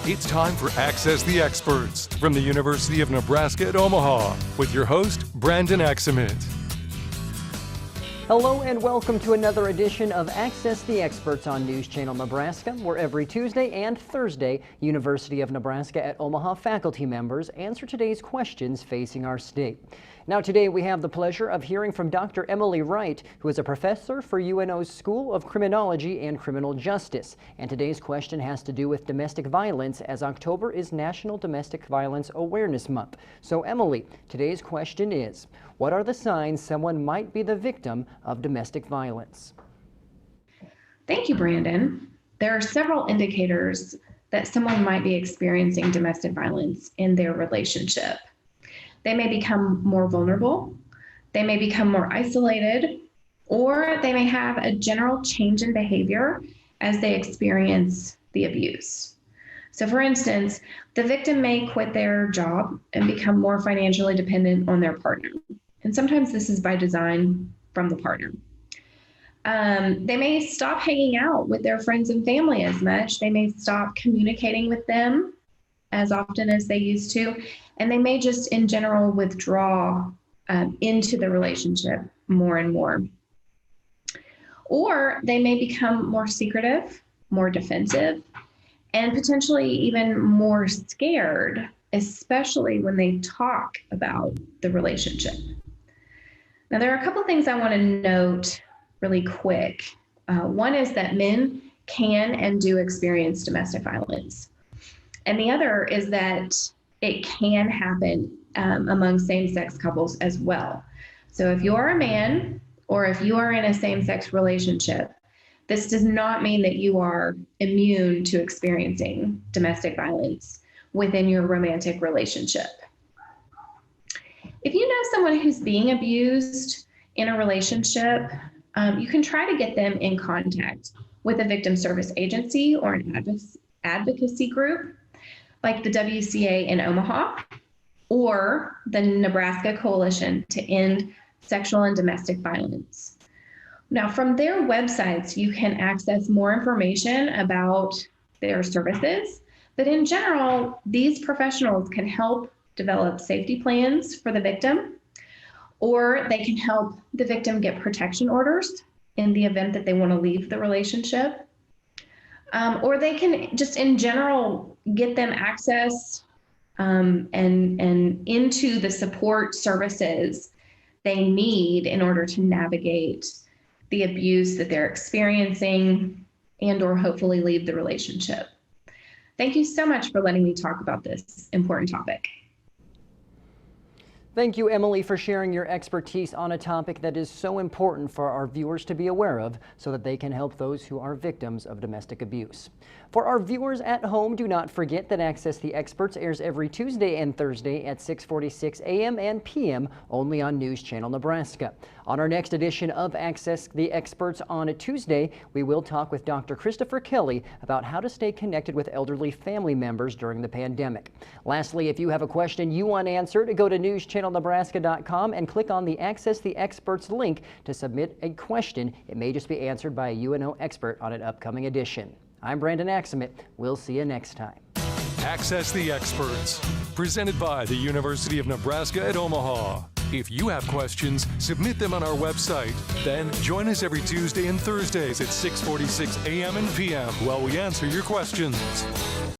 It's time for Access the Experts from the University of Nebraska at Omaha with your host, Brandon Axamit. Hello and welcome to another edition of Access the Experts on News Channel Nebraska, where every Tuesday and Thursday, University of Nebraska at Omaha faculty members answer today's questions facing our state. Now today we have the pleasure of hearing from Dr. Emily Wright, who is a professor for UNO's School of Criminology and Criminal Justice. And today's question has to do with domestic violence, as October is National Domestic Violence Awareness Month. So Emily, today's question is, what are the signs someone might be the victim of domestic violence? Thank you, Brandon. There are several indicators that someone might be experiencing domestic violence in their relationship. They may become more vulnerable, they may become more isolated, or they may have a general change in behavior as they experience the abuse. So for instance, the victim may quit their job and become more financially dependent on their partner. And sometimes this is by design from the partner. They may stop hanging out with their friends and family as much. They may stop communicating with them as often as they used to. And they may just in general withdraw into the relationship more and more. Or they may become more secretive, more defensive, and potentially even more scared, especially when they talk about the relationship. Now, there are a couple of things I want to note really quick. One is that men can and do experience domestic violence. And the other is that it can happen among same-sex couples as well. So if you're a man or if you are in a same-sex relationship, this does not mean that you are immune to experiencing domestic violence within your romantic relationship. If you know someone who's being abused in a relationship, you can try to get them in contact with a victim service agency or an advocacy group like the WCA in Omaha or the Nebraska Coalition to End Sexual and Domestic Violence. Now, from their websites, you can access more information about their services, but in general, these professionals can help develop safety plans for the victim, or they can help the victim get protection orders in the event that they want to leave the relationship. Or they can just in general get them access and into the support services they need in order to navigate the abuse that they're experiencing and or hopefully leave the relationship. Thank you so much for letting me talk about this important topic. Thank you, Emily, for sharing your expertise on a topic that is so important for our viewers to be aware of so that they can help those who are victims of domestic abuse. For our viewers at home, do not forget that Access the Experts airs every Tuesday and Thursday at 6:46 a.m. and p.m. only on News Channel Nebraska. On our next edition of Access the Experts on a Tuesday, we will talk with Dr. Christopher Kelly about how to stay connected with elderly family members during the pandemic. Lastly, if you have a question you want answered, go to newschannelnebraska.com and click on the Access the Experts link to submit a question. It may just be answered by a UNO expert on an upcoming edition. I'm Brandon Axamit. We'll see you next time. Access the Experts, presented by the University of Nebraska at Omaha. If you have questions, submit them on our website. Then join us every Tuesday and Thursdays at 6:46 a.m. and p.m. while we answer your questions.